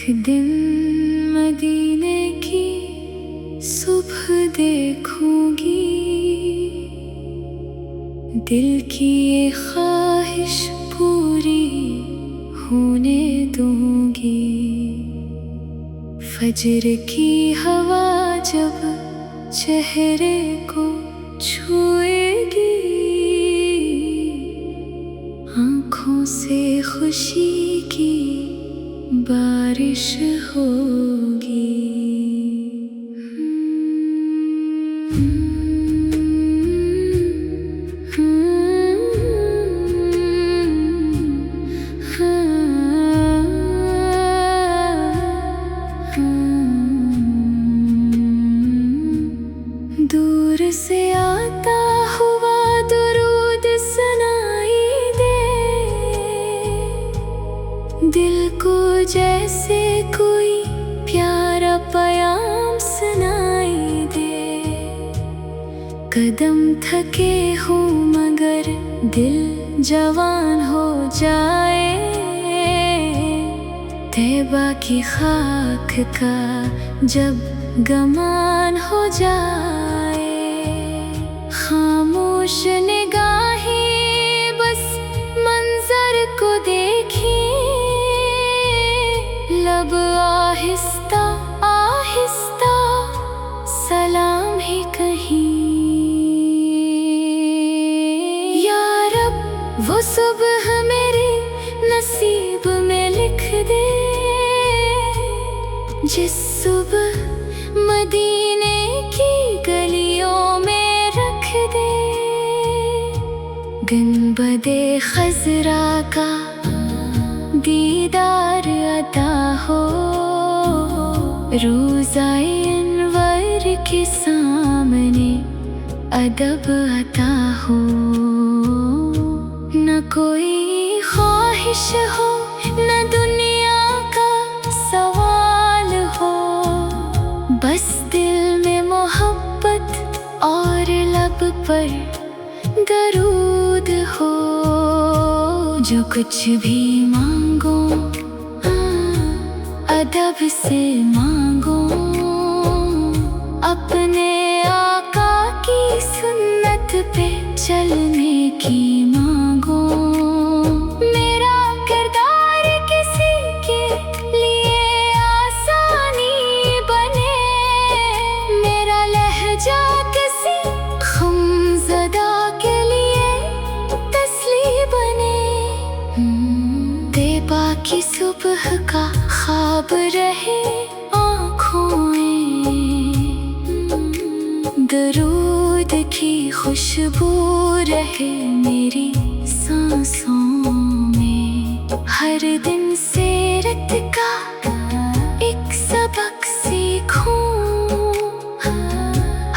दिन मदीने की सुबह देखूंगी, दिल की ये ख्वाहिश पूरी होने दूंगी। फजर की हवा जब चेहरे को छुएगी, आँखों से खुशी की बारिश होगी। दूर से आता हुआ दुरूद सुनाई दे, दिल को जैसे कोई प्यारा प्याम सुनाई दे। कदम थके हों मगर दिल जवान हो जाए, तैबा की खाक का जब गमान हो जाए। खामोश निगाहें बस मंजर को देखी, लब आहिस्ता आहिस्ता सलाम ही कहीं। या रब वो सुबह मेरे नसीब में लिख दे, जिस सुबह मदीने की गलियों में रख दे। गुंबदे खजरा का दीदार अता हो, रोज़ाए अनवर के सामने अदब अता हो। न कोई ख्वाहिश हो न दुनिया का सवाल हो, बस दिल में मोहब्बत और लब पर दरूद हो। जो कुछ भी मांगो अदब से मांगो, अपने आका की सुन्नत पे चलने की मांगो। मेरा किरदार किसी के लिए आसानी बने, मेरा लहजा किसी ग़मज़दा के लिए तस्ली बने। तैबा की सुबह का ख्वाब रहे आँखों में, दरूद की खुशबू रहे मेरी सांसों में। हर दिन सीरत का एक सबक सीखूं,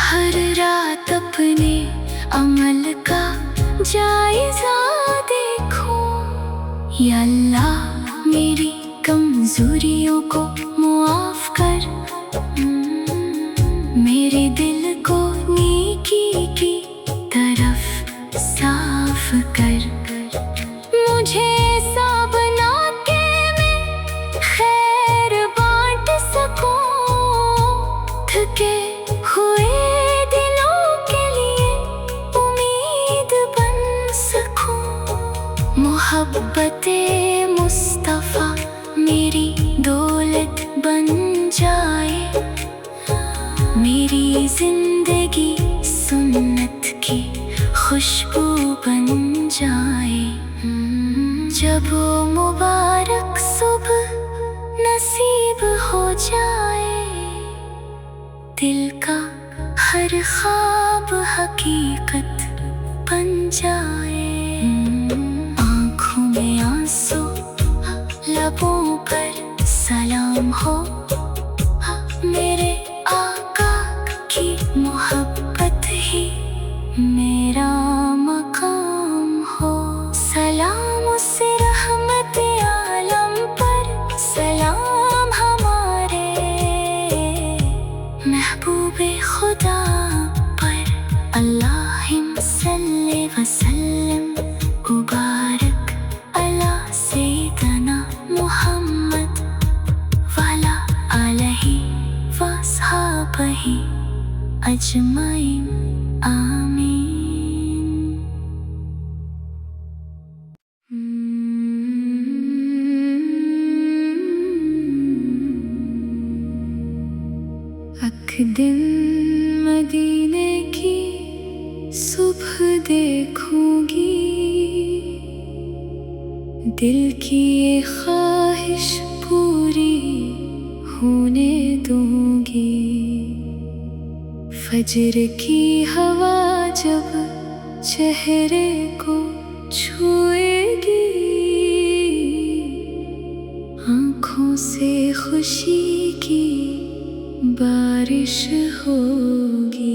हर रात अपने अमल का जायजा देखूं। या अल्लाह मेरी कमजोरियों को मुआफ कर, मेरे दिल को नेकी की तरफ साफ कर। मुझे ऐसा बना के मैं खैर बांट सकूं, थके हुए दिलों के लिए उम्मीद बन सकूं। मोहब्बते मुस्तफ़ा मेरी दौलत बन जाए, मेरी जिंदगी सुन्नत की खुशबू बन जाए। जब वो मुबारक सुबह नसीब हो जाए, दिल का हर ख्वाब हकीकत बन जाए। आँखों में आंसू लबों पर सलाम हो, मेरे आका की मोहब्बत ही मेरा मकाम हो। सलाम उस रहमत आलम पर, सलाम हमारे महबूबे खुदा पर। अल्लाहुम्मा सल्ली व सल्लिम मुबारक अला सय्यिदना मुहम्मद व सुबह देखूंगी, दिल की ये ख्वाहिश पूरी होने दूंगी। फजर की हवा जब चेहरे को छुएगी, आँखों से खुशी की बारिश होगी।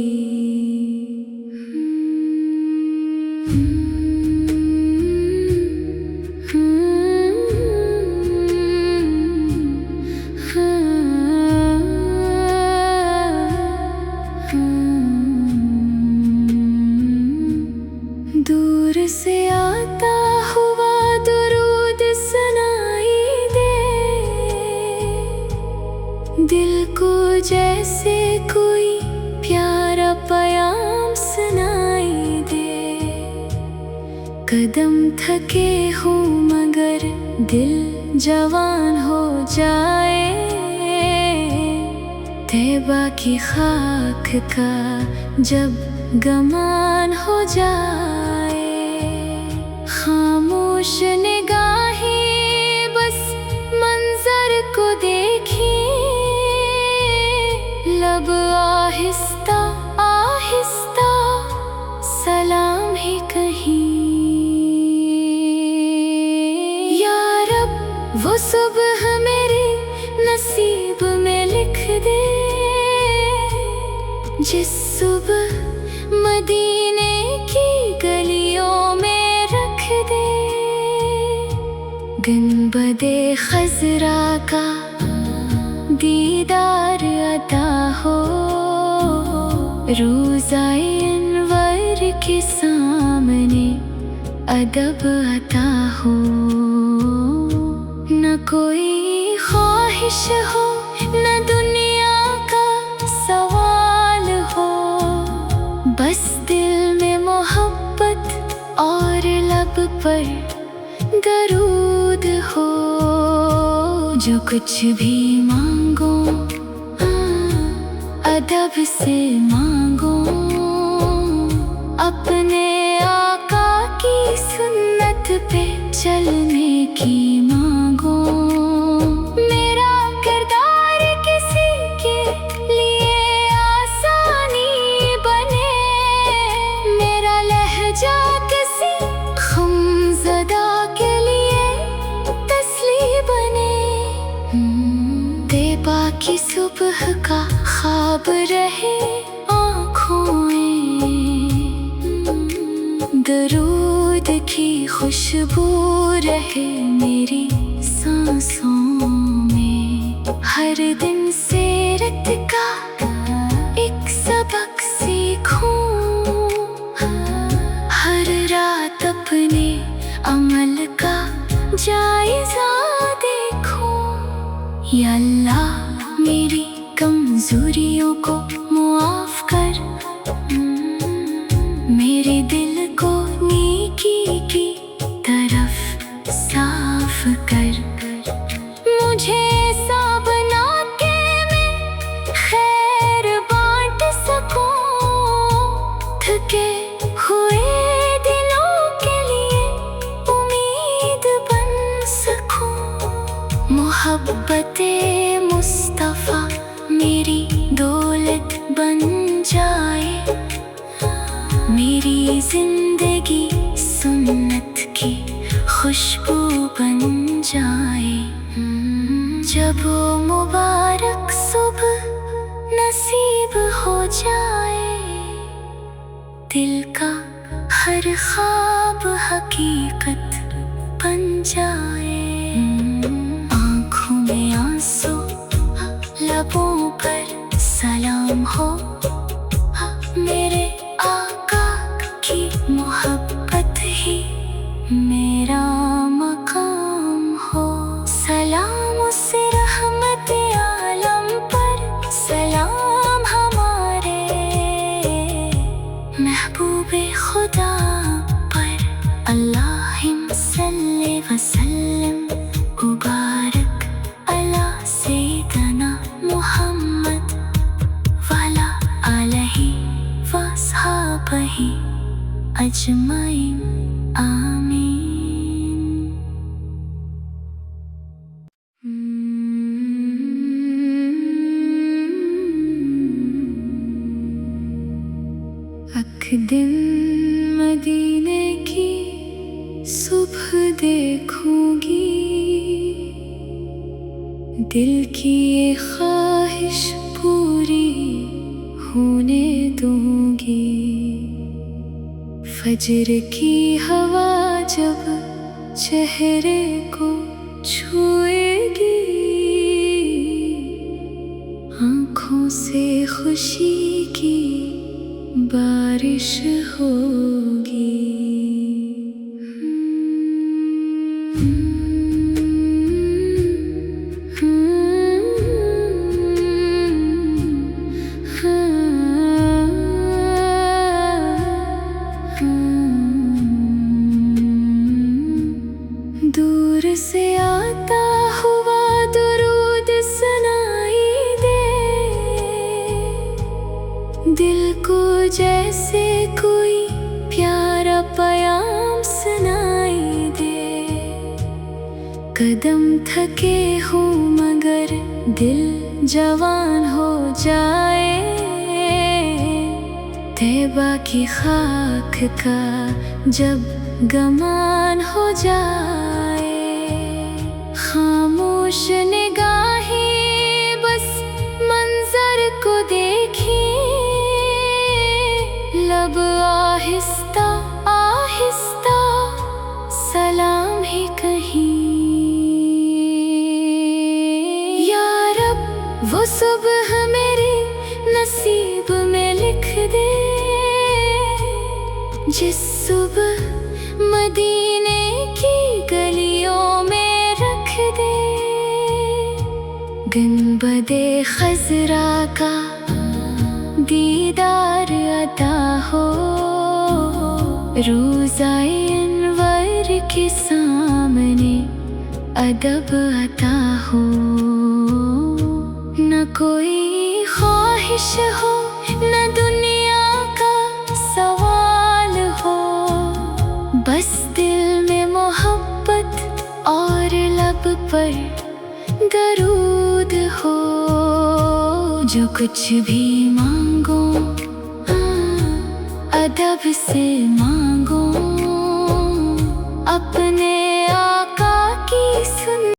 दूर से आता हुआ दुरूद सुनाई दे, दिल को जैसे कोई प्यारा प्याम सुनाई दे। कदम थके हों मगर दिल जवान हो जाए, तैबा की खाक का जब गमान हो जाए। खामोश निगाहें बस मंजर को देखी, लब आहिस्ता आहिस्ता सलाम ही कहीं। या रब वो सुबह मेरे नसीब में लिख दे, जिस सुबह मदीने की गलियों में रख दे। गुंबदे खजरा का दीदार अता हो, रोज़ाए अनवर के सामने अदब अता हो। न कोई ख्वाहिश हो न दुनिया का सवाल हो, बस दिल में मोहब्बत और लब पर दरूद हो। जो कुछ भी मांगो अदब से मांगो, अपने आका की सुन्नत पे चलने की मांगो। मेरा किरदार किसी के लिए आसानी बने, मेरा लहजा किसी ग़मज़दा के लिए तसली बने। तैबा की सुबह का ख्वाब रहे आँखों में, दरूद की खुशबू रहे मेरी सांसों में। हर दिन सीरत का एक सबक सीखूं, हर रात अपने अमल का जायजा देखूं। या अल्लाह मेरी कमजोरियों को मुआफ कर, मेरे दिल को नेकी की तरफ साफ कर। मुझे ऐसा बना के मैं खैर बांट सकूं, थके हुए दिलों के लिए उम्मीद बन सकूं। मोहब्बते मुस्तफ़ा मेरी दौलत बन जाए, मेरी जिंदगी सुन्नत की खुशबू बन जाए। जब वो मुबारक सुबह नसीब हो जाए, दिल का हर ख्वाब हकीकत बन जाए। आँखों में आंसू लबों पर सलाम हो, मेरे आका की मोहब्बत ही मेरा मकाम हो। सलाम उस रहमत आलम पर, सलाम हमारे महबूबे खुदा पर। अल्लाहुम्मा सल्ली व सल्लिम मुबारक अला सय्यिदना मुहम्मद व अला आलिहि व अस्हाबिही। अजमाइन आमीन। एक दिन मदीने की सुबह देखूंगी, दिल की ये ख्वाहिश पूरी होने दूंगी। फजर की हवा जब चेहरे को छुएगी, आँखों से खुशी की बारिश होगी। दूर से आता हुआ दुरूद सुनाई दे, दिल को जैसे कोई प्यारा पैगाम सुनाई दे। कदम थके हो मगर दिल जवान हो जाए, तैबा की खाक का जब गमान हो जाए। खामोश निगाहें बस मंजर को देखी, लब आहिस्ता आहिस्ता सलाम ही कहीं। या रब वो सुबह मेरे नसीब में लिख दे, जिस सुबह मदीने की गलियों में रख दे। गुंबदे खज़रा का दीदार अता हो, रोज़ाए अनवर के सामने अदब अता हो। न कोई ख्वाहिश हो न दुनिया का सवाल हो, बस दिल में मोहब्बत और लब पर दरूद हो। जो कुछ भी मांगो अदब से मांगो।